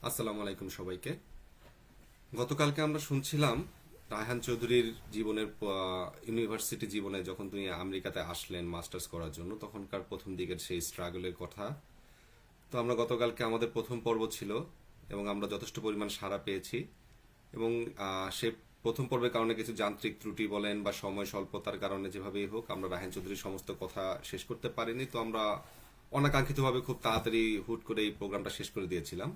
আসসালামু আলাইকুম সবাইকে। গতকালকে আমরা শুনছিলাম রায়হান চৌধুরীর জীবনের ইউনিভার্সিটি জীবনে যখন তিনি আমেরিকাতে আসলেন মাস্টার্স করার জন্য তখনকার প্রথম দিকের সেই স্ট্রাগলের কথা। তো আমরা গতকালকে আমাদের প্রথম পর্ব ছিল এবং আমরা যথেষ্ট পরিমাণ সাড়া পেয়েছি এবং সে প্রথম পর্বের কারণে কিছু যান্ত্রিক ত্রুটি বলেন বা সময় স্বল্পতার কারণে যেভাবেই হোক আমরা রায়হান চৌধুরীর সমস্ত কথা শেষ করতে পারিনি। তো আমরা অনাকাঙ্ক্ষিতভাবে খুব তাড়াতাড়ি হুট করে এই প্রোগ্রামটা শেষ করে দিয়েছিলাম।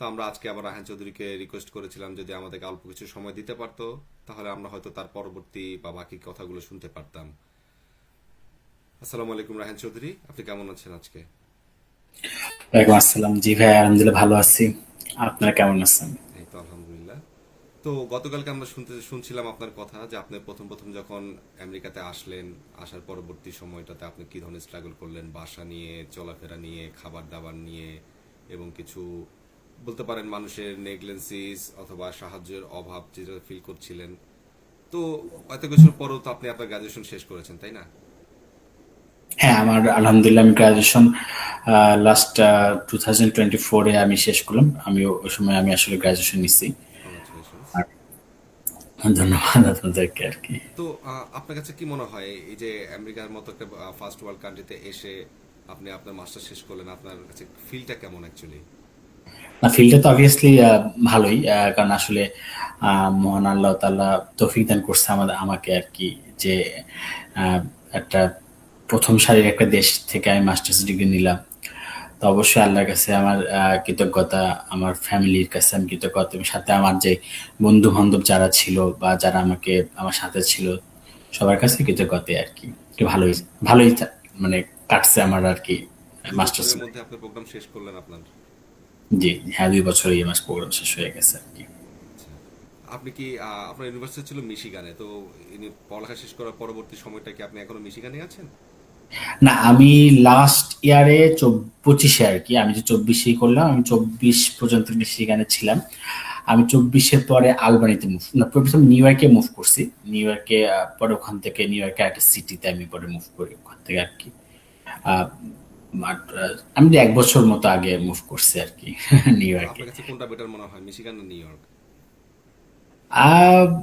তো আমরা আজকে আবার রায়হান চৌধুরীকে রিকোয়েস্ট করেছিলাম যদি আমাদেরকে অল্প কিছু সময় দিতে পারতো তাহলে আমরা হয়তো তার পরবর্তী বা বাকি কথাগুলো শুনতে পারতাম। আসসালামু আলাইকুম রায়হান চৌধুরী, আপনি কেমন আছেন আজকে? ওয়ালাইকুম আসসালাম। জি ভাই, আলহামদুলিল্লাহ ভালো আছি। আপনারা কেমন আছেন? এই তো আলহামদুলিল্লাহ। তো গতকালকে আমরা শুনছিলাম আপনার কথা যে আপনি প্রথম প্রথম যখন আমেরিকাতে আসলেন, আসার পরবর্তী সময়টাতে আপনি কি ধরনের স্ট্রাগল করলেন বাসা নিয়ে, চলাফেরা নিয়ে, খাবার দাবার নিয়ে, এবং কিছু বলতে পারেন মানুষের নেগলেন্সিস অথবা সাহায্যের অভাব যেটা ফিল করছিলেন। তো এত কিছুর পরও তো আপনি আপনার গ্রাজুয়েশন শেষ করেছেন, তাই না? হ্যাঁ, আমার আলহামদুলিল্লাহ আমি গ্রাজুয়েশন লাস্ট 2024-এ আমি শেষ করলাম। আমি ওই সময় আমি আসলে গ্রাজুয়েশন নিছি। কংগ্রাচুলেশনস। আর ধন্যবাদ আপনাদেরকে আর কি। তো আপনার কাছে কি মনে হয় এই যে আমেরিকার মতো একটা ফার্স্ট ওয়ার্ল্ড কান্ট্রিতে এসে আপনি আপনার মাস্টার শেষ করলেন, আপনার কাছে ফিলটা কেমন অ্যাকচুয়ালি? না, ফিল্ডটা তো অবভিয়াসলি ভালোই, কারণ আসলে মহান আল্লাহ তাআলা তৌফিক দান করছে আমাকে আর কি, যে আহ, একটা প্রথম সারির একটা দেশ থেকে আমি মাস্টার্স ডিগ্রি নিলাম। তো অবশ্যই আল্লাহর কাছে আমার কৃতজ্ঞতা, আমার ফ্যামিলির কাছে আমি কৃতজ্ঞতা, এবং সাথে আমার যে বন্ধু বান্ধব যারা ছিল বা যারা আমার সাথে ছিল, সবার কাছে কৃতজ্ঞতা আর কি। একটু ভালোই ভালোই মানে কাটছে আমার আর কি 2 বছরের মাস্টার্স। মধ্যে আপনার প্রোগ্রাম শেষ করলেন আপনার? জি, হ্যাঁ, 2 বছর এই মাস প্রোগ্রাম শেষ হয়ে গেছে আর কি। আচ্ছা। আপনি কি আপনার ইউনিভার্সিটি ছিল মিশিগানে, তো পড়ালেখা শেষ করার পরবর্তী সময়টা কি আপনি এখনো মিশিগানে আছেন? না, আমি লাস্ট ইয়ারে 25-এ আর কি, আমি যে 24-এই করলাম, আমি 24 পর্যন্ত সেখানে ছিলাম। আমি 24-এর পরে আলবানিতে মুভ না, প্রথম নিউ ইয়র্কে মুভ করছি। নিউ ইয়র্কে পরে ওখান থেকে নিউ ইয়র্কে একটা সিটিতে আমি পরে মুভ করি ওখান থেকে আর কি। আহ, আমি 1 বছর মতো আগে মুভ করছি আর কি নিউ তো ইয়র্কে। আপনার কাছে কোনটা বেটার মনে হয়, মিশিগান না নিউ ইয়র্ক?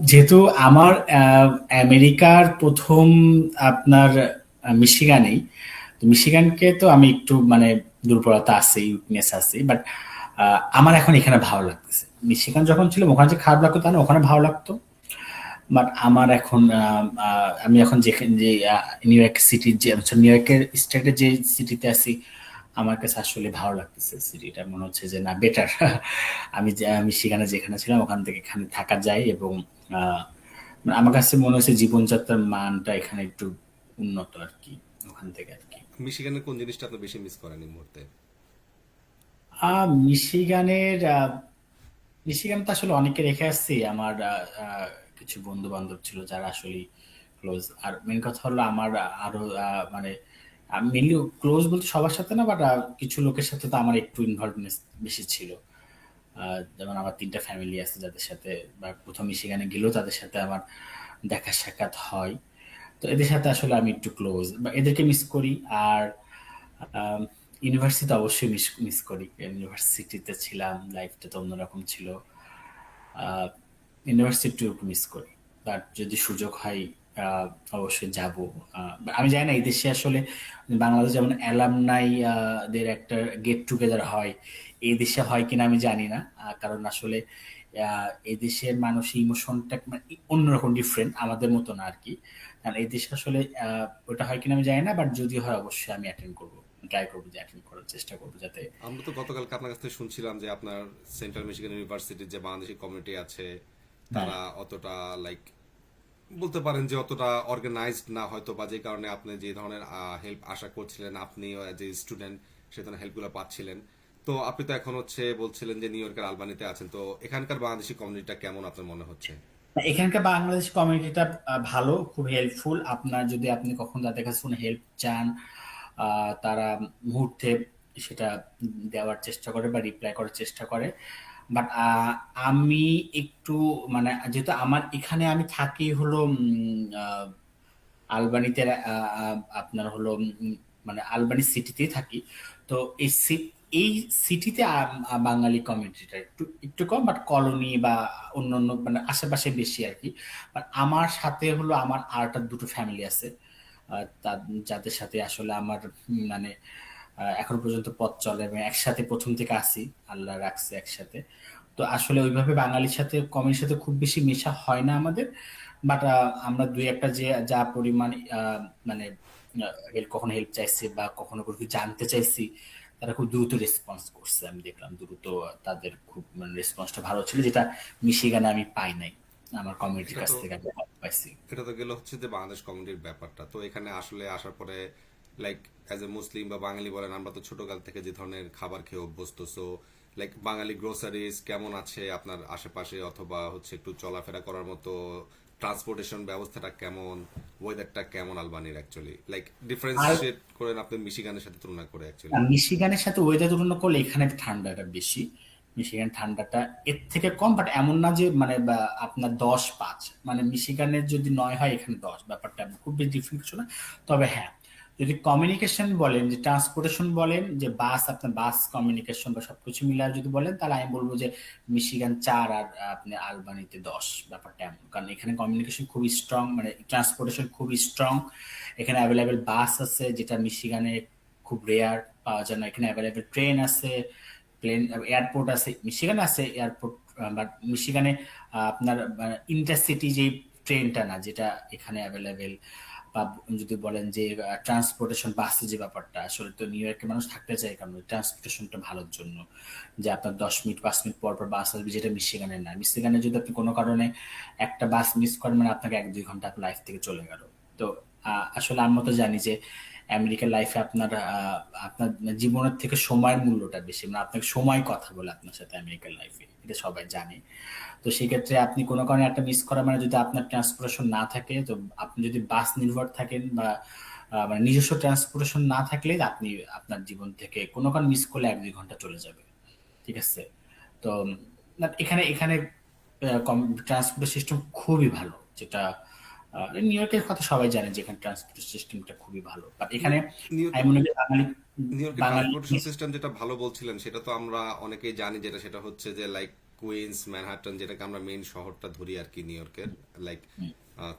যেহেতু আমার আমেরিকার প্রথম আপনার মিশিগানেই, তো মিশিগানকে তো আমি একটু মানে দুর্বলতা আছে, উইকনেস আছে, বাট আমার এখন এখানে ভালো লাগতেছে। মিশিগান যখন ছিল ওখানে যে খারাপ লাগতো তা না, ওখানে ভালো লাগতো। বাট আমার এখন আমি এখন যেখানে যে নিউ ইয়র্ক সিটির যে নিউ ইয়র্কের স্টেটের যে সিটিতে আছি, আমার কাছে আসলে ভালো লাগতেছে সিটিটা। মনে হচ্ছে যে না, বেটার আমি সেখানে যেখানে ছিলাম ওখান থেকে এখানে থাকা যায়, এবং আহ, মানে আমার কাছে মনে হচ্ছে জীবনযাত্রার মানটা এখানে একটু উন্নত আর কি, ওখান থেকে আর কি। মিশিগানের কোন জিনিসটা আপনি বেশি মিস করেন এই মুহূর্তে? মিশিগানের মিশিগানে তো আসলে অনেকে রেখে আসছি। আমার কিছু বন্ধু বান্ধব ছিল যারা আসলে ক্লোজ। আর মেন কথা হলো আমার আরো মানে মেনলি ক্লোজ বলতে সবার সাথে না, বাট কিছু লোকের সাথে তো আমার একটু ইনভলভনেস বেশি ছিল। যেমন আমার 3টা ফ্যামিলি আছে যাদের সাথে, বা প্রথম সেখানে গেলেও তাদের সাথে আমার দেখা সাক্ষাৎ হয়। তো এদের সাথে আসলে আমি একটু ক্লোজ, বা এদেরকে মিস করি। আর ইউনিভার্সিটি অবশ্যই মিস মিস করি। ইউনিভার্সিটিতে ছিলাম, লাইফটা তো অন্যরকম ছিল। ইউনিভার্সিটি মিস করি। বাট যদি সুযোগ হয় আহ, অবশ্যই যাব। আমি জানি না এই দেশে আসলে বাংলাদেশ যেমন অ্যালামনাই দের একটা গেট টুগেদার হয়, এই দেশে হয় কিনা আমি জানি না। কারণ আসলে এই দেশের মানুষ ইমোশনটা মানে অন্যরকম, ডিফারেন্ট, আমাদের মতো না আর কি। কারণ এই দেশে আসলে ওটা হয় কিনা আমি জানি না, বাট যদি হয় অবশ্যই আমি অ্যাটেন্ড করবো, ট্রাই করবো যে অ্যাটেন্ড করার চেষ্টা করবো যাতে। আমরা তো গতকালকে আপনার কাছ থেকে শুনছিলাম যে আপনার সেন্ট্রাল মিশিগান ইউনিভার্সিটির যে বাংলাদেশি কমিউনিটি আছে হ্যাঁ, তারা অতটা লাইক বলতে পারেন যে অতটা অর্গানাইজড না হয়তো, বা যে কারণে আপনি যে ধরনের হেল্প আশা করছিলেন আপনি যে স্টুডেন্ট সে ধরনের হেল্পগুলো পাচ্ছিলেন। তো আপনি তো এখন হচ্ছে বলছিলেন যে নিউ ইয়র্কের আলবানিতে আছেন, তো এখানকার বাংলাদেশি কমিউনিটিটা কেমন আপনার মনে হচ্ছে? এখানকার বাংলাদেশ কমিউনিটিটা ভালো, খুব হেল্পফুল। আপনার যদি আপনি কখন তাদের কাছে কোনো হেল্প চান, তারা মুহূর্তে সেটা দেওয়ার চেষ্টা করে বা রিপ্লাই করার চেষ্টা করে। বাট আমি একটু মানে যেহেতু আমার এখানে আমি থাকি হলো আলবানিতে, আপনার হলো মানে আলবানি সিটিতেই থাকি। তো এই এই সিটিতে বাঙালি কমিউনিটিটা একটু একটু কম, বাট কলোনি বা অন্য অন্য মানে আশেপাশে বেশি আর কি। বাট আমার সাথে হলো আমার আরেকটা দুটো ফ্যামিলি আছে, যাদের সাথে আসলে আমার মানে এখন পর্যন্ত পথ চলে এবং একসাথে প্রথম থেকে আসি, আল্লাহ রাখছে একসাথে। তো আসলে ওইভাবে বাঙালির সাথে কমির সাথে খুব বেশি মেশা হয় না আমাদের। বাট আমরা দুই একটা যে যা পরিমাণ মানে হেল্প, কখনো হেল্প চাইছি বা কখনো কোনো কিছু জানতে চাইছি, তারা খুব দ্রুত রেসপন্স করছে, আমি দেখলাম দ্রুত। তাদের খুব মানে রেসপন্সটা ভালো ছিল, যেটা মিশিগানে আমি পাই নাই। আমার কমিউনিটির এটা কাছ তো থেকে আমি help পাইছি। এটা তো গেল হচ্ছে যে বাংলাদেশ কমিউনিটির ব্যাপারটা। তো এখানে আসলে আসার পরে লাইক অ্যাজ এ মুসলিম বা বাঙালি বলেন, আমরা তো ছোটকাল থেকে যে ধরনের খাবার খেয়ে অভ্যস্ত, সো লাইক বাঙালি গ্রোসারিজ কেমন আছে আপনার আশেপাশে, অথবা হচ্ছে একটু চলাফেরা করার মতো ট্রান্সপোর্টেশন ব্যবস্থাটা কেমন, ওয়েদারটা কেমন আলবানির অ্যাকচুয়ালি, লাইক আর ডিফারেন্সিয়েট করেন আপনি মিশিগানের সাথে তুলনা করে অ্যাকচুয়ালি। মিশিগানের সাথে ওয়েদার তুলনা করলে এখানে ঠান্ডাটা বেশি। মিশিগান ঠান্ডাটা এর থেকে কম, বাট এমন না যে মানে আপনার 10-5, মানে মিশিগানের যদি 9 হয় এখানে 10, ব্যাপারটা খুব বেশি ডিফারেন্ট কিছু না। তবে হ্যাঁ, যদি কমিউনিকেশন বলেন, যে ট্রান্সপোর্টেশন বলেন, যে আপনার বাস কমিউনিকেশন বা সবকিছু মিলে যদি বলেন, তাহলে আমি বলবো যে মিশিগান 4 আর আপনি আলবানিতে 10, ব্যাপারটা এমন। কারণ এখানে কমিউনিকেশন খুবই স্ট্রং, মানে ট্রান্সপোর্টেশন খুবই স্ট্রং। এখানে অ্যাভেলেবেল বাস আছে, যেটা মিশিগানে খুব রেয়ার পাওয়া যায় না। এখানে অ্যাভেলেবেল ট্রেন আছে, প্লেন, এয়ারপোর্ট আছে, মিশিগানে আছে এয়ারপোর্ট। বাট মিশিগানে আপনার ইন্টারসিটি যে ট্রেনটা না, যেটা এখানে অ্যাভেলেবেল। বা যদি বলেন যে ট্রান্সপোর্টেশন বাসে যে ব্যাপারটা, আসলে তো নিউ ইয়র্কে মানুষ থাকতে চায় কারণ ট্রান্সপোর্টেশনটা ভালোর জন্য, যে আপনার 10 মিনিট 5 মিনিট পর পর বাস আসবে, যেটা মিশিগানে না। মিশিগানে যদি আপনি কোনো কারণে একটা বাস মিস করেন, মানে আপনাকে 1-2 ঘন্টা আপনার লাইফ থেকে চলে গেল। তো আসলে আমরা তো জানি যে আমেরিকার লাইফে আপনার জীবনের থেকে সময়ের মূল্যটা বেশি, মানে আপনাকে সময় কথা বলে আপনার সাথে আমেরিকার লাইফে, এটা সবাই জানে। তো সেক্ষেত্রে আপনি কোনো কারণে একটা মিস করা, মানে যদি আপনার ট্রান্সপোর্টেশন না থাকে, তো আপনি যদি বাস নির্ভর থাকেন বা মানে নিজস্ব ট্রান্সপোর্টেশন না থাকলে আপনি আপনার জীবন থেকে কোনো কারণ মিস করলে 1-2 ঘন্টা চলে যাবে। ঠিক আছে? তো না, এখানে এখানে ট্রান্সপোর্ট সিস্টেম খুবই ভালো, যেটা নিউ ইয়র্কের কথা সবাই জানে যে এখানে ট্রান্সপোর্ট সিস্টেমটা খুবই ভালো। বাট এখানে নিউ আমি মনে করি বাঙালি নিউ ইয়র্কের বাঙালি ট্রান্সপোর্টেশন সিস্টেম যেটা ভালো বলছিলেন, সেটা তো আমরা অনেকেই জানি, সেটা হচ্ছে যে লাইক কুইন্স, ম্যানহাটন, যেটাকে আমরা মেইন শহরটা ধরি আর কি নিউ ইয়র্কের, লাইক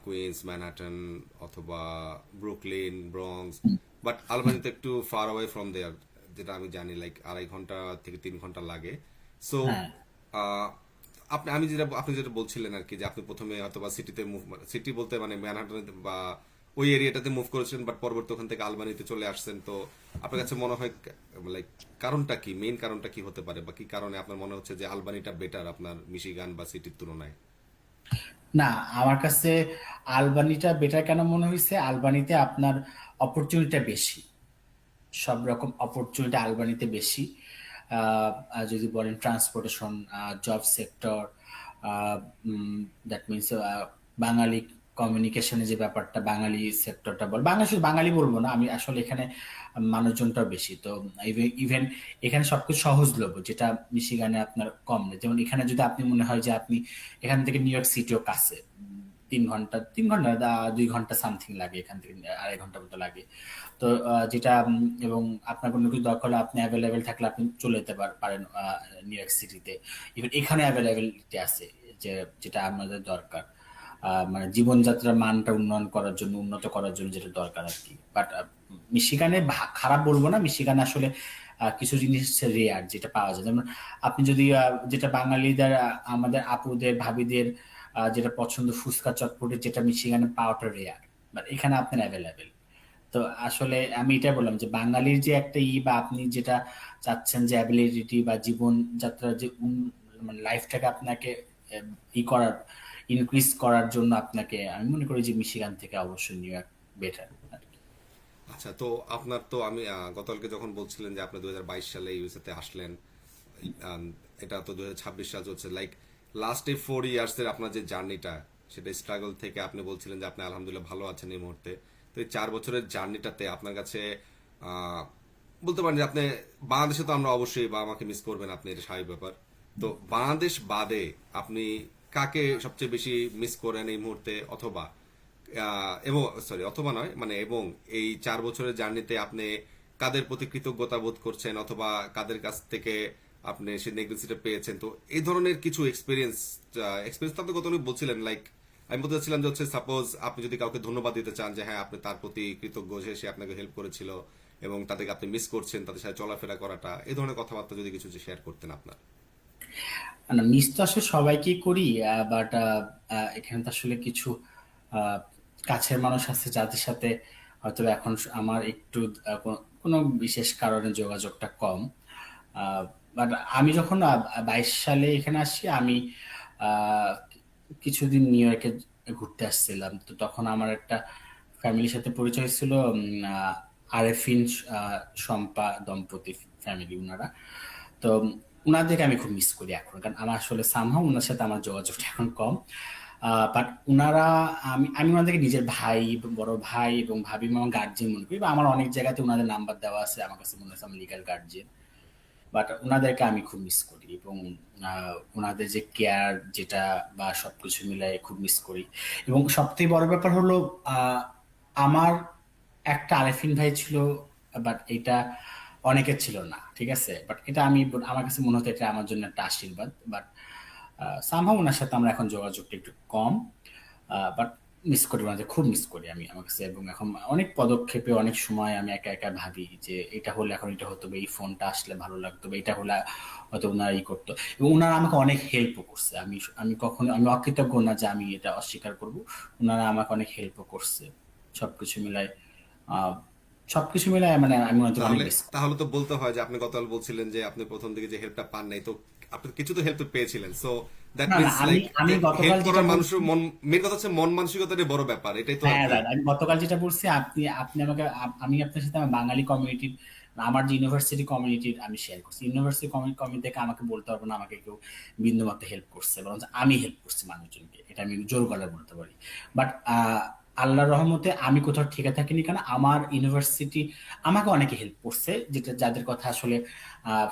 কুইন্স, ম্যানহাটন, অথবা ব্রুকলিন, ব্রঙ্কস। বাট আলবানিতে একটু ফার অ্যাওয়ে ফ্রম দেয়ার, যেটা আমি জানি, লাইক 2.5 ঘন্টা থেকে 3 ঘন্টা লাগে। সো হ্যাঁ, আপনি যেটা বলছিলেন আর কি, যে আপনি প্রথমে হয়তো বা সিটিতে মুভ, সিটি বলতে মানে ম্যানহাটন বা ওই এরিয়াটাতে মুভ করেছেন, বাট পরবর্তী ওখান থেকে আলবানিতে চলে আসছেন। তো আপনার কাছে মনে হয় লাইক কারণটা কি, মেইন কারণটা কি হতে পারে, বা কি কারণে আপনার মনে হচ্ছে যে আলবানিটা বেটার আপনার মিশিগান বা সিটির তুলনায়? না, আমার কাছে আলবানিটা বেটার কেন মনে হয়েছে, আলবানিতে আপনার অপরচুনিটিটা বেশি, সব রকম অপরচুনিটি আলবানিতে বেশি। আর যদি বলেন transportation, job sector, that means Bangali কমিউনিকেশনে যে ব্যাপারটা, বাঙালি সেক্টরটা বাঙালি, শুধু বাঙালি বলবো না আমি, আসলে এখানে মানুষজনটাও বেশি। তো ইভেন এখানে সবকিছু সহজলভ্য, যেটা মিশিগানে আপনার কম নেই। যেমন এখানে যদি আপনি মনে হয় যে আপনি এখান থেকে নিউ ইয়র্ক সিটিও কাছে, 3 ঘন্টা, 3 ঘন্টা 2 ঘন্টা সামথিং লাগে, এখান থেকে 2.5 ঘন্টা মতো লাগে। তো যেটা এবং আপনার কোনো কিছু দরকার হলে আপনি অ্যাভেলেবেল থাকলে আপনি চলে যেতে পারেন নিউ ইয়র্ক সিটিতে। ইভেন এখানে অ্যাভেলেবিলিটি আছে, যে যেটা আমাদের দরকার, মানে জীবনযাত্রার মানটা উন্নয়ন করার জন্য, উন্নত করার জন্য যেটা দরকার আর কি। বাট মিশিগানে খারাপ বলবো না, মিশিগানে আসলে কিছু জিনিস রেয়ার যেটা পাওয়া যায়। যেমন আপনি যদি যেটা বাঙালিদের আমাদের আপুদের ভাবিদের যেটা পছন্দ, ফুচকা চটপটি, যেটা মিশিগানে পাওয়াটা রেয়ার, বাট এখানে আপনার অ্যাভেলেবেল। তো আসলে আমি এটা বললাম যে বাঙালির যে একটা বা আপনি যেটা চাচ্ছেন যে অ্যাবিলিটি বা জীবনযাত্রার যে মানে লাইফটাকে আপনাকে করার, ইনক্রিজ করার জন্য আপনাকে, আমি মনে করি যে মিশিগান থেকে অবশ্যই নিউ ইয়র্ক বেটার আর কি। আচ্ছা, তো আপনার তো আমি গতকালকে যখন বলছিলেন যে আপনি 2022 সালে ইউএসএ তে আসলেন, আম, এটা তো 2026 সাল চলছে, লাইক লাস্ট এই 4 ইয়ার্স এর আপনার যে জার্নিটা, সেটা স্ট্রাগল থেকে আপনি বলছিলেন যে আপনি আলহামদুলিল্লাহ ভালো আছেন এই মুহূর্তে। তো এই 4 বছরের জার্নিটাতে আপনার কাছে আহ, বলতে পারেন যে আপনি, বাংলাদেশে তো আমরা অবশ্যই, বা আমাকে মিস করবেন আপনি, এটা স্বাভাবিক ব্যাপার। তো বাংলাদেশ বাদে আপনি কাকে সবচেয়ে বেশি মিস করেন এই মুহূর্তে, অথবা এবং সরি, অথবা নয় মানে, এবং এই 4 বছরের জার্নিতে আপনি কাদের প্রতি কৃতজ্ঞতা বোধ করছেন, অথবা কাদের কাছ থেকে আপনি সেই নেগলেসিটা পেয়েছেন। তো এই ধরনের কিছু এক্সপিরিয়েন্স, এক্সপিরিয়েন্স তো আপনি কত বলছিলেন, লাইক আমি বলতে চাচ্ছিলাম যে হচ্ছে সাপোজ আপনি যদি কাউকে ধন্যবাদ দিতে চান যে হ্যাঁ আপনি তার প্রতি কৃতজ্ঞ যে সে আপনাকে হেল্প করেছিল এবং তাদেরকে আপনি মিস করছেন, তাদের সাথে চলাফেরা করাটা, এই ধরনের কথাবার্তা যদি কিছু শেয়ার করতেন আপনার। না, মিস তো আসলে সবাইকেই করি, বাট এখানে তো আসলে কিছু আহ, কাছের মানুষ আছে যাদের সাথে হয়তো এখন আমার একটু কোনো বিশেষ কারণে যোগাযোগটা কম। বাট আমি যখন 22 সালে এখানে আসি, আমি আহ, কিছুদিন নিউ ইয়র্কে ঘুরতে আসছিলাম। তো তখন আমার একটা ফ্যামিলির সাথে পরিচয় ছিল, আরেফিন শম্পা দম্পতি ফ্যামিলি উনারা। তো উনাদেরকে আমি খুব মিস করি এখন, কারণ আমার আসলে সামহাও উনার সাথে আমার যোগাযোগটা এখন কম। বাট উনারা, আমি ওনাদেরকে নিজের ভাই, বড় ভাই এবং ভাবি এবং গার্জিয়ান মনে করি, বা আমার অনেক জায়গাতে ওনাদের নাম্বার দেওয়া আছে, আমার কাছে মনে হচ্ছে আমি লিগ্যাল গার্জিয়ান। বাট ওনাদেরকে আমি খুব মিস করি, এবং ওনাদের যে কেয়ার যেটা বা সবকিছু মিলাই খুব মিস করি। এবং সবথেকে বড় ব্যাপার হলো, আহ, আমার একটা আরেফিন ভাই ছিল, বাট এটা অনেকের ছিল না, ঠিক আছে। বাট এটা আমার কাছে মনে হতো এটা আমার জন্য একটা আশীর্বাদ। বাট সামহাও ওনার সাথে আমরা এখন যোগাযোগটা একটু কম। বাট মিস করি, ওনাদের খুব মিস করি আমি আমার কাছে। এবং এখন অনেক পদক্ষেপে অনেক সময় আমি একা একা ভাবি যে এটা হলে এখন এটা হতো, বা এই ফোনটা আসলে ভালো লাগতো, বা এটা হলে হয়তো ওনারা ই করতো। এবং ওনারা আমাকে অনেক হেল্পও করছে। আমি অকৃতজ্ঞ না যে আমি এটা অস্বীকার করব। ওনারা আমাকে অনেক হেল্পও করছে। সবকিছু মিলাই আহ সবকিছু মিলাই মানে আমি ওনাদের অনেক তাহলে মিস। তাহলে তো বলতে হয় যে আপনি গতকাল বলছিলেন যে আপনি প্রথম দিকে যে হেল্পটা পান নাই, তো আপনি কিছু তো হেল্প পেয়েছিলেন। সো দ্যাট না, না, মিনস আমি লাইক আমি যে গতকাল হেল্প যেটা করার বলছি। মানুষের মন, মেন কথা হচ্ছে মন মানসিকতারই বড় ব্যাপার, এটাই তো আর হ্যাঁ কি। দাদা, আমি গতকাল যেটা বলছি, আপনি আপনি আমাকে আমি আপনার সাথে আমার বাঙালি কমিউনিটির, আমার যে ইউনিভার্সিটি কমিউনিটির আমি শেয়ার করছি। ইউনিভার্সিটি কমিউনিটি থেকে আমাকে বলতে পারবো না আমাকে কেউ বিন্দুমাত্র হেল্প করছে, বরং আমি হেল্প করছি মানুষজনকে, এটা আমি জোর গলায় বলতে পারি। বাট আল্লাহর রহমতে আমি কোথাও ঠেকে থাকিনি, কারণ আমার ইউনিভার্সিটি আমাকে অনেকে হেল্প করছে, যেটা যাদের কথা আসলে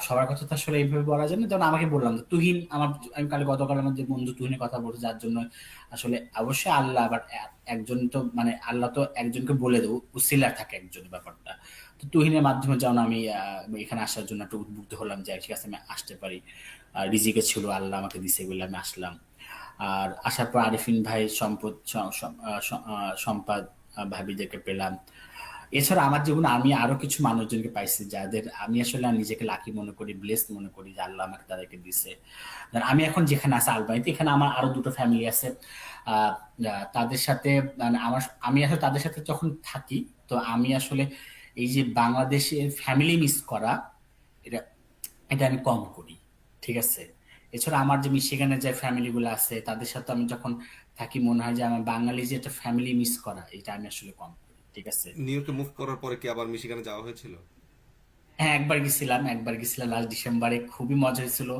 সবার কথা তো আসলে এইভাবে বলা যায় না। যেমন আমাকে বললাম যে তুহিন আমার, আমি গতকাল আমার যে বন্ধু তুহিনের কথা বলছি, যার জন্য আসলে অবশ্যই আল্লাহ, বাট একজন তো মানে আল্লাহ তো একজনকে বলে দেবো, উসিলার থাকে একজন ব্যাপারটা। তো তুহিনের মাধ্যমে যেমন আমি এখানে আসার জন্য একটু উদ্বুদ্ধ হলাম যে ঠিক আছে আমি আসতে পারি। রিজিকে ছিল, আল্লাহ আমাকে দিছে বলে আমি আসলাম। আর আসার পর আরিফিন ভাই, সম্পদ, সম্পাদ, ভাবিদেরকে পেলাম। এছাড়া আমার জীবনে আমি আরো কিছু মানুষজনকে পাইছি যাদের আমি আসলে নিজেকে লাকি মনে করি, ব্লেসড মনে করি যে আল্লাহ আমাকে তাদেরকে দিছে। আর আমি এখন যেখানে আছি আলবানিতে, এখানে আমার আরো দুটো ফ্যামিলি আছে। আহ, তাদের সাথে মানে আমি আসলে তাদের সাথে যখন থাকি, তো আমি আসলে এই যে বাংলাদেশের ফ্যামিলি মিস করা, এটা এটা আমি কম করি, ঠিক আছে। এছাড়া আমার যে মিশিগানের যে ফ্যামিলি গুলো আছে তাদের সাথে আমি যখন থাকি, মনে হয় যে আমার বাঙালি যে একটা ফ্যামিলি মিস করা, এটা আমি আসলে কম করি, ঠিক আছে। নিউ ইয়র্কে মুভ করার পরে কি আবার মিশিগানে যাওয়া হয়েছিল? হ্যাঁ, একবার গেছিলাম লাস্ট ডিসেম্বরে, খুবই মজা হয়েছিল।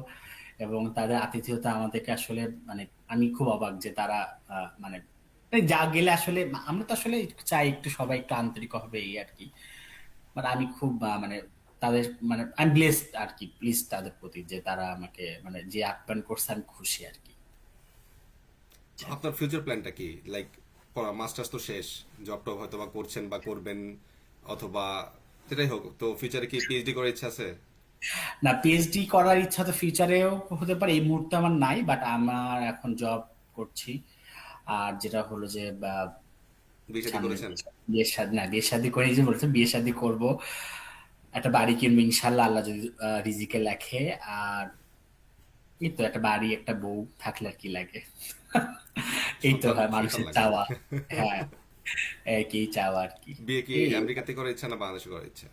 এবং তাদের আতিথেয়তা আমাদেরকে আসলে মানে আমি খুব অবাক যে তারা মানে এই যা গেলে আসলে আমরা তো আসলে চাই একটু সবাই একটু আন্তরিক হবে, এই আর কি। মানে আমি খুব মানে তাদের মানে আমি ব্লেসড আর কি, প্লিজ তাদের প্রতি যে তারা আমাকে মানে যে আপ্যায়ন করছে, আমি খুশি আর কি। আপনার ফিউচার প্ল্যানটা কি, লাইক মাস্টার্স তো শেষ, জব টব হয়তো বা করছেন বা করবেন, অথবা যেটাই হোক, তো ফিউচারে কি পিএইচডি করার ইচ্ছা আছে? না, পিএইচডি করার ইচ্ছা তো ফিউচারেও হতে পারে, এই মুহূর্তে আমার নাই। বাট আমার এখন জব করছি। আর যেটা হলো যে বিয়ে শাদী সামনে করেছেন? বিয়ে শাদী, না বিয়ে শাদী করে, এই যে বলছে বিয়ে শাদী করব, একটা বাড়ি কিনবো ইনশাল্লাহ, আল্লাহ যদি রিজিকে লেখে। আর এই তো একটা বাড়ি, একটা বউ থাকলে আর কি লাগে। এই তো সন্তান হয় সন্তান মানুষের লাগে। চাওয়া। হ্যাঁ, একই চাওয়া আর কি। বিয়ে কি এই আমেরিকাতে করার ইচ্ছা না বাংলাদেশে করার ইচ্ছা?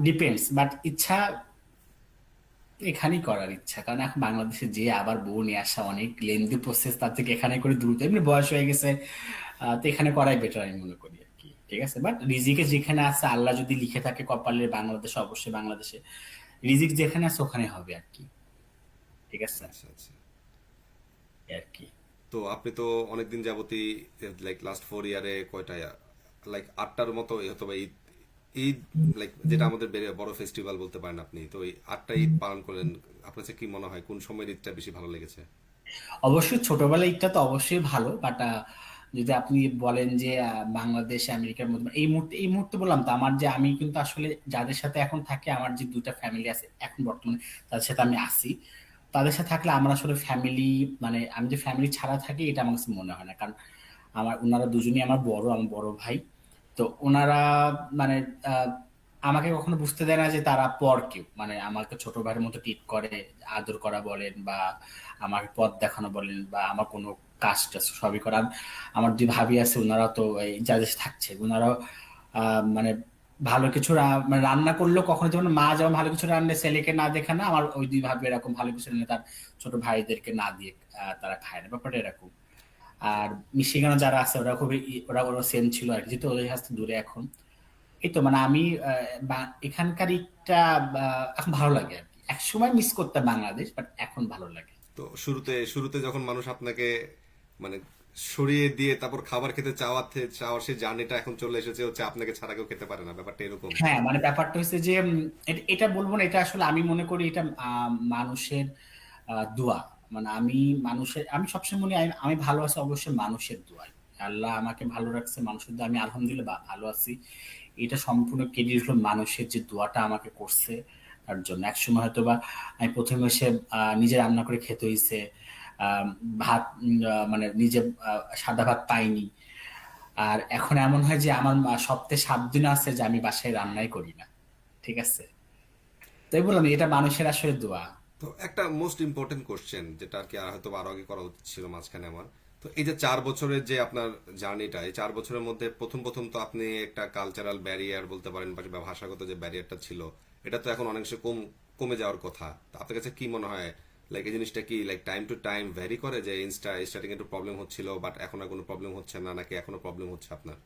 ডিপেন্ডস, বাট ইচ্ছা এখানেই করার ইচ্ছা, কারণ এখন বাংলাদেশে যে আবার বউ নিয়ে আসা অনেক লেন্দি প্রসেস, তার থেকে এখানে করে দ্রুত, এমনি বয়স হয়ে গেছে। তো এখানে করাই বেটার আমি মনে করি আর কি, ঠিক আছে। বাট রিজিকে যেখানে আছে, আল্লাহ যদি লিখে থাকে কপালে বাংলাদেশে, অবশ্যই বাংলাদেশে। রিজিক যেখানে আছে ওখানে হবে আর কি, ঠিক আছে। আচ্ছা আচ্ছা। এই আর কি। তো আপনি তো অনেকদিন যাবতই, লাইক লাস্ট 4 ইয়ারে কয়টা, লাইক 8টার মতো হয়তো বা ঈদ, ঈদ লাইক যেটা আমাদের বড় ফেস্টিভ্যাল বলতে পারেন আপনি, তো এই 8টা ঈদ পালন করলেন। আপনার কাছে কি মনে হয় কোন সময়ের ঈদটা বেশি ভালো লেগেছে? অবশ্যই ছোটবেলার ঈদটা তো অবশ্যই ভালো, বাট যদি আপনি বলেন যে বাংলাদেশ আমেরিকার মধ্যে এই মুহূর্তে বললাম তো আমার যে আমি কিন্তু আসলে যাদের সাথে এখন থাকি আমার যে দুইটা ফ্যামিলি আছে এখন বর্তমানে তাদের সাথে আমি আছি, তাদের সাথে থাকলে আমরা আসলে ফ্যামিলি, মানে আমি যে ফ্যামিলি ছাড়া থাকি এটা আমার কাছে মনে হয় না। কারণ ওনারা দুজনই আমার বড় ভাই। তো ওনারা মানে আহ, আমাকে কখনো বুঝতে দেয় না যে তারা পর কেউ, মানে আমাকে ছোট ভাইয়ের মতো ট্রিট করে, আদর করা বলেন বা আমার পথ দেখানো বলেন বা আমার কোনো কাজ টাজ সবই করা। আমার দুই ভাবি আছে, ওনারা তো এই যাদের থাকছে ওনারাও মানে ভালো কিছু মানে রান্না করলেও কখনো, যেমন মা যেমন ভালো কিছু রান্না ছেলেকে না দেখে না, আমার ওই দুই ভাবি এরকম ভালো কিছু রান্না তার ছোট ভাইদেরকে না দিয়ে তারা খায় না, ব্যাপারটা এরকম। আর মিশিগানে যারা আছে ওরা খুবই ওরা ওরা সেম ছিল আর কি, যেহেতু ওদের কাছ থেকে দূরে এখন। এই তো মানে আমি এখানকার একটা এখন ভালো লাগে আর কি। এক সময় মিস করতাম বাংলাদেশ, বাট এখন ভালো লাগে। তো শুরুতে শুরুতে যখন মানুষ আপনাকে মানে সরিয়ে দিয়ে তারপর খাবার খেতে চাওয়ার সেই জার্নিটা এখন চলে এসেছে হচ্ছে আপনাকে ছাড়া কেউ খেতে পারে না, ব্যাপারটা এরকম। হ্যাঁ মানে ব্যাপারটা হচ্ছে যে এটা বলবো না, এটা আসলে আমি মনে করি এটা মানুষের দোয়া। মানে আমি সবসময় মনে হয় আমি ভালো আছি অবশ্যই মানুষের দোয়ায়। আল্লাহ আমাকে ভালো রাখছে মানুষের দোয়া, আমি আলহামদুলিল্লাহ ভালো আছি। এটা সম্পূর্ণ ক্রেডিট হলো মানুষের যে দোয়াটা আমাকে করছে তার জন্য। একসময় হয়তো বা আমি প্রথমে এসে নিজে রান্না করে খেতে হয়েছে, ভাত মানে নিজে সাদা ভাত পাইনি। আর এখন এমন হয় যে আমার সপ্তাহে 7 দিন আছে যে আমি বাসায় রান্নাই করি না, ঠিক আছে। তাই বললাম এটা মানুষের আসলে দোয়া। তো একটা মোস্ট ইম্পর্টেন্ট কোশ্চেন যেটা আর কি আর হয়তো আরো আগে করা উচিত ছিল মাঝখানে আমার, তো এই যে 4 বছরের যে আপনার জার্নিটা, এই 4 বছরের মধ্যে প্রথম প্রথম তো আপনি একটা কালচারাল ব্যারিয়ার বলতে পারেন বা ভাষাগত যে ব্যারিয়ারটা ছিল এটা তো এখন অনেকাংশে কমে যাওয়ার কথা। তো আপনার কাছে কি মনে হয়, লাইক এই জিনিসটা কি like time to time vary করে যে স্টার্টিং একটু প্রবলেম হচ্ছিল বাট এখন আর কোনো প্রবলেম হচ্ছে না, নাকি এখনো প্রবলেম হচ্ছে আপনার?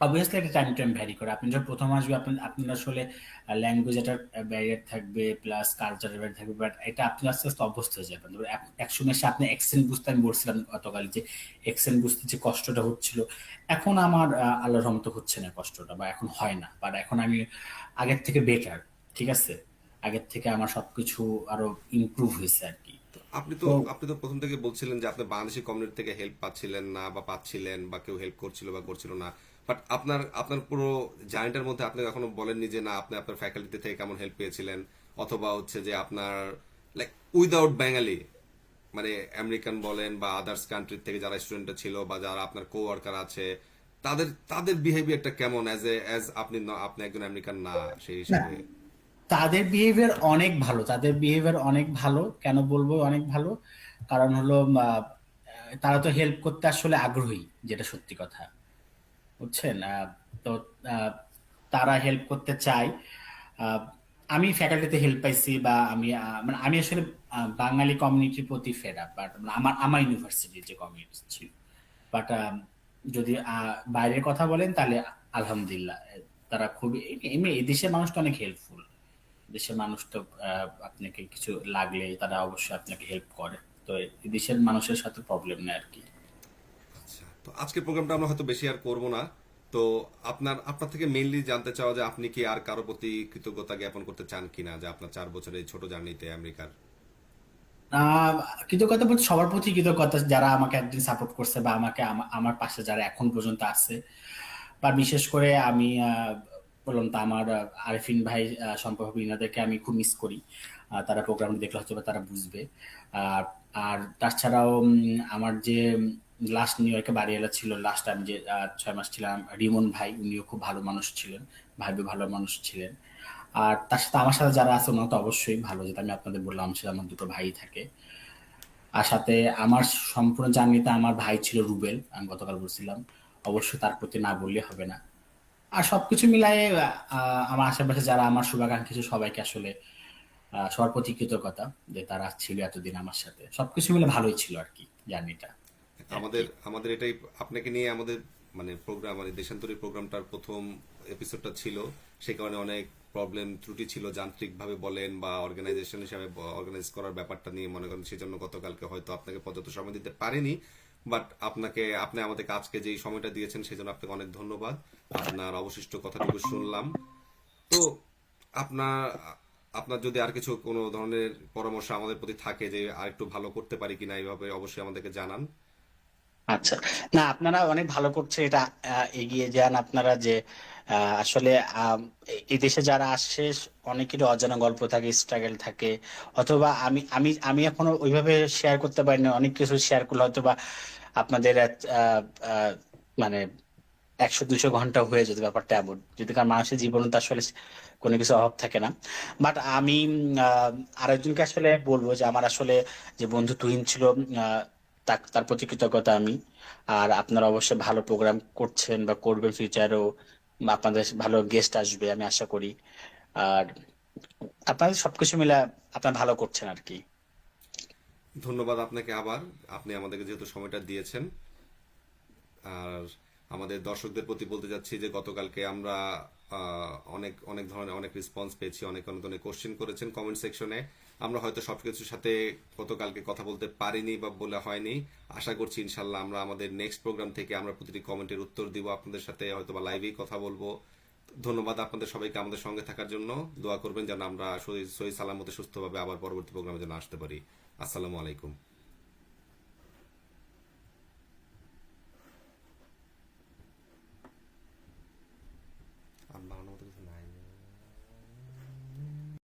অবভিয়াসলি একটা টাইম টাইম ভ্যারি করে। আপনি যখন প্রথম আসবে আপনার আসলে ল্যাঙ্গুয়েজ একটা ব্যারিয়ার থাকবে, প্লাস কালচারের ব্যারিয়ার থাকবে, বাট এটা আপনি আস্তে আস্তে অভ্যস্ত হয়ে যাবেন। ধরুন এক সময় এসে আপনি অ্যাকসেন্ট বুঝতে, আমি বলছিলাম গতকাল যে অ্যাকসেন্ট বুঝতে যে কষ্টটা হচ্ছিল, এখন আমার আল্লাহর রহমতে হচ্ছে না কষ্টটা, বা এখন হয় না। বাট এখন আমি আগের থেকে বেটার, ঠিক আছে। আগের থেকে আমার সবকিছু আরো ইমপ্রুভ হয়েছে আর কি। তো আপনি তো তো আপনি তো প্রথম থেকে বলছিলেন যে আপনি বাংলাদেশি কমিউনিটি থেকে হেল্প পাচ্ছিলেন না বা পাচ্ছিলেন বা কেউ হেল্প করছিল বা করছিল না, বাট আপনার আপনার পুরো জার্নিটার মধ্যে আপনি কখনো বলেননি যে না আপনি আপনার ফ্যাকাল্টি থেকে কেমন হেল্প পেয়েছিলেন, অথবা হচ্ছে যে আপনার লাইক উইদাউট বেঙ্গালি মানে আমেরিকান বলেন বা আদার্স কান্ট্রি থেকে যারা স্টুডেন্ট ছিল বা যারা আপনার কো ওয়ার্কার আছে তাদের তাদের বিহেভিয়ারটা কেমন অ্যাজ আপনি একজন আমেরিকান না সেই না, হিসেবে? তাদের বিহেভিয়ার অনেক ভালো, তাদের বিহেভিয়ার অনেক ভালো। কেন বলবো অনেক ভালো? কারণ হলো তারা তো হেল্প করতে আসলে আগ্রহী, যেটা সত্যি কথা, বুঝছেন। তো আহ, তারা হেল্প করতে চায়। আহ, আমি ফ্যাকাল্টিতে হেল্প পাইছি, বা মানে আমি আসলে বাঙালি কমিউনিটির প্রতি ফেড আপ, বাট আমার আমার ইউনিভার্সিটির যে কমিউনিটি ছিল। বাট যদি বাইরের কথা বলেন তাহলে আলহামদুলিল্লাহ তারা খুবই, এমনি এই দেশের মানুষ তো অনেক হেল্পফুল। দেশের মানুষ তো আপনাকে কিছু লাগলে তারা অবশ্যই আপনাকে হেল্প করে। তো এই দেশের মানুষের সাথে প্রবলেম নেই আর কি। আচ্ছা, তো আজকের প্রোগ্রামটা আমরা হয়তো বেশি আর করব না। তো আপনার থেকে মেইনলি জানতে চাওয়া যে আপনি কি আর কারো প্রতি কৃতজ্ঞতা জ্ঞাপন করতে চান কিনা যে আপনার 4 বছরের এই ছোট জার্নিতে আমেরিকার। আহ কৃতজ্ঞতা বলতে সবার প্রতি কৃতজ্ঞতা, যারা আমাকে একদিন সাপোর্ট করছে বা আমাকে আমার পাশে যারা এখন পর্যন্ত আছে। বা বিশেষ করে আমি বললাম তো আমার আরিফিন ভাই, সম্পর্ক ইনাদেরকে আমি খুব মিস করি। তারা প্রোগ্রাম দেখলে হয়তো বা তারা বুঝবে। আর আর তাছাড়াও আমার যে লাস্ট নিউ ইয়র্কে বাড়িওয়ালা ছিল, লাস্ট আমি যে 6 মাস ছিলাম, রিমন ভাই, উনিও খুব ভালো মানুষ ছিলেন, ভাইবি ভালো মানুষ ছিলেন। আর তার সাথে আমার সাথে যারা আছে ওনারা তো অবশ্যই ভালো, যেটা আমি আপনাদের বললাম আমার সাথে আমার দুটো ভাই থাকে। আর সাথে আমার সম্পূর্ণ জার্নিতে আমার ভাই ছিল রুবেল, আমি গতকাল বলছিলাম, অবশ্যই তার প্রতি না বললে হবে না। আর সবকিছু মিলায়ে আমার আশেপাশে যারা আমার শুভাকাঙ্ক্ষী ছিল সবাইকে আসলে সবার প্রতি কৃতজ্ঞতা, যে তারা ছিল এতদিন আমার সাথে। সবকিছু মিলে ভালোই ছিল আর কি জার্নিটা, আর আমাদের কি। আমাদের এটাই আপনাকে নিয়ে আমাদের মানে প্রোগ্রাম মানে দেশান্তরী প্রোগ্রামটার প্রথম এপিসোডটা ছিল, সে কারণে অনেক প্রবলেম ত্রুটি ছিল যান্ত্রিকভাবে বলেন বা অর্গানাইজেশন হিসাবে অর্গানাইজ করার ব্যাপারটা নিয়ে মনে করেন, সেজন্য গতকালকে হয়তো আপনাকে পর্যাপ্ত সময় দিতে পারেনি। বাট আপনি আমাদের কাজকে যেই সময়টা দিয়েছেন সেজন্য আপনাকে অনেক ধন্যবাদ। আপনার অবশিষ্ট কথাটুকু শুনলাম। তো আপনার আপনার যদি আর কিছু কোনো ধরনের পরামর্শ আমাদের প্রতি থাকে যে আর একটু ভালো করতে পারি কিনা এইভাবে, অবশ্যই আমাদেরকে জানান। আচ্ছা, না আপনারা অনেক ভালো করছে এটা। এগিয়ে যান আপনারা, যে আসলে আম, এই দেশে যারা আসছে অনেকেরই অজানা গল্প থাকে, স্ট্রাগল থাকে, অথবা আমি এখনো ওইভাবে শেয়ার করতে পারি না, অনেক কিছু শেয়ার করলে হয়তো বা আপনাদের মানে 100-200 ঘন্টা হয়ে যেত, ব্যাপারটা এমন। যদি কারণ মানুষের জীবনে তো আসলে কোনো কিছু অভাব থাকে না। বাট আমি আরেকজনকে আসলে বলবো যে আমার আসলে যে বন্ধু তুহিন ছিল, তার প্রতি কৃতজ্ঞতা আমি। আর আপনারা অবশ্যই ভালো প্রোগ্রাম করছেন বা করবেন ফিউচারও, আপনাদের ভালো গেস্ট আসবে আমি আশা করি। আর আপনাদের সবকিছু মিলে আপনারা ভালো করছেন আর কি। ধন্যবাদ আপনাকে আবার, আপনি আমাদেরকে যেহেতু সময়টা দিয়েছেন। আর আমাদের দর্শকদের প্রতি বলতে চাচ্ছি যে গতকালকে আমরা অনেক অনেক ধরনের অনেক রেসপন্স পেয়েছি, অনেক অনেক ধরনের কোশ্চেন করেছেন কমেন্ট সেকশনে। আমরা হয়তো সবকিছুর সাথে গতকালকে কথা বলতে পারিনি বা বলা হয়নি। আশা করছি ইনশাল্লাহ আমরা আমাদের নেক্সট প্রোগ্রাম থেকে আমরা প্রতিটি কমেন্টের উত্তর দিব, আপনাদের সাথে হয়তো বা লাইভেই কথা বলবো। ধন্যবাদ আপনাদের সবাইকে আমাদের সঙ্গে থাকার জন্য। দোয়া করবেন যেন আমরা সহি সহি সালামতে সুস্থভাবে আবার পরবর্তী প্রোগ্রামে যেন আসতে পারি। আসসালামু আলাইকুম।